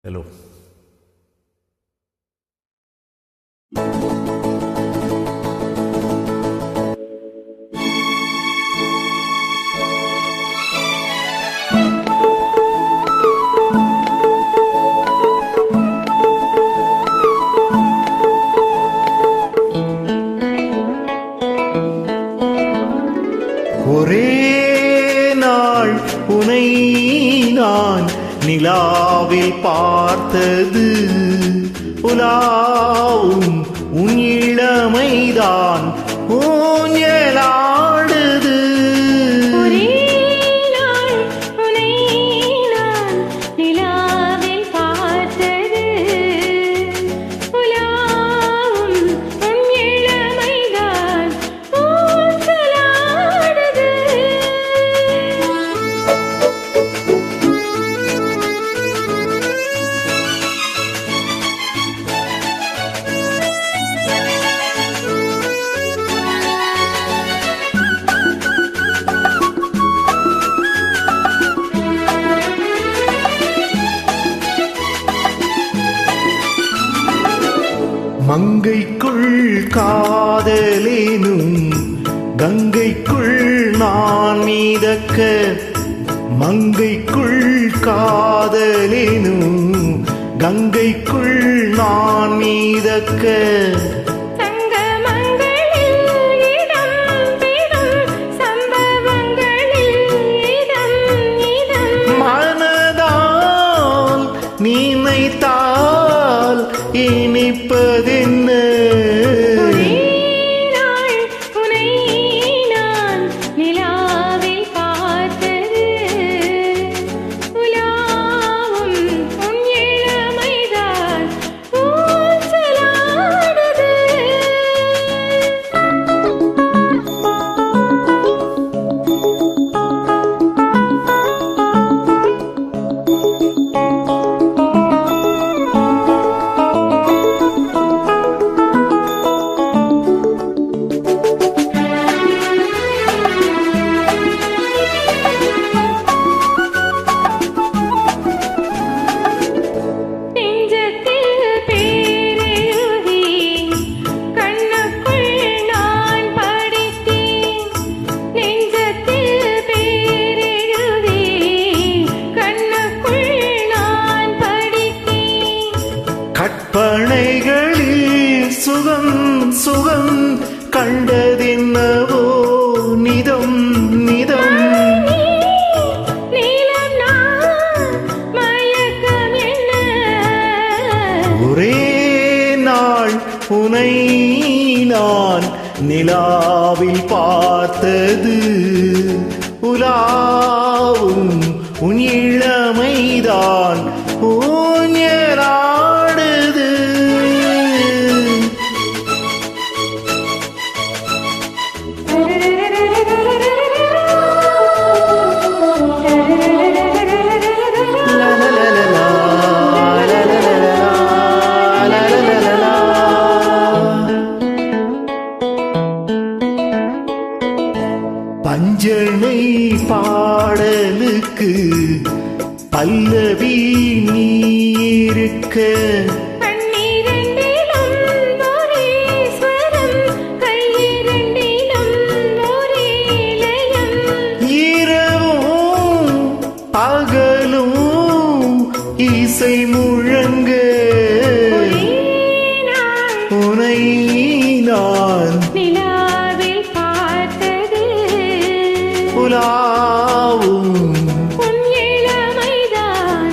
Hello. ஒரே நாள் உனை நான் நிலாவில் பார்த்தது, உலாவும் உன் இளமைதான் ஊஞ்சலாடுது. மங்கைக்குள் காதலேனும் கங்கைக்குள் நான் மீதக்க, மங்கைக்குள் காதலேனும் கங்கைக்குள் நான் மீதக்க. மனதால் நினைத்தால் இனிப்பதென்ன, கற்பனைகளில் சுகம் சுகம் கண்டதென்னவோ நிதம் நிதம். ஒரே நாள் உனை நான் நிலாவில் பார்த்தது, உலாவும் உன் இளமைதான் ஊஞ்சலாடுது. பஞ்சனை பாடலுக்கு பல்லவி நீ இருக்க, இரவும் பகலும் இசை முழங்க, உனை நான் உலாவும் உன் இளமைதான்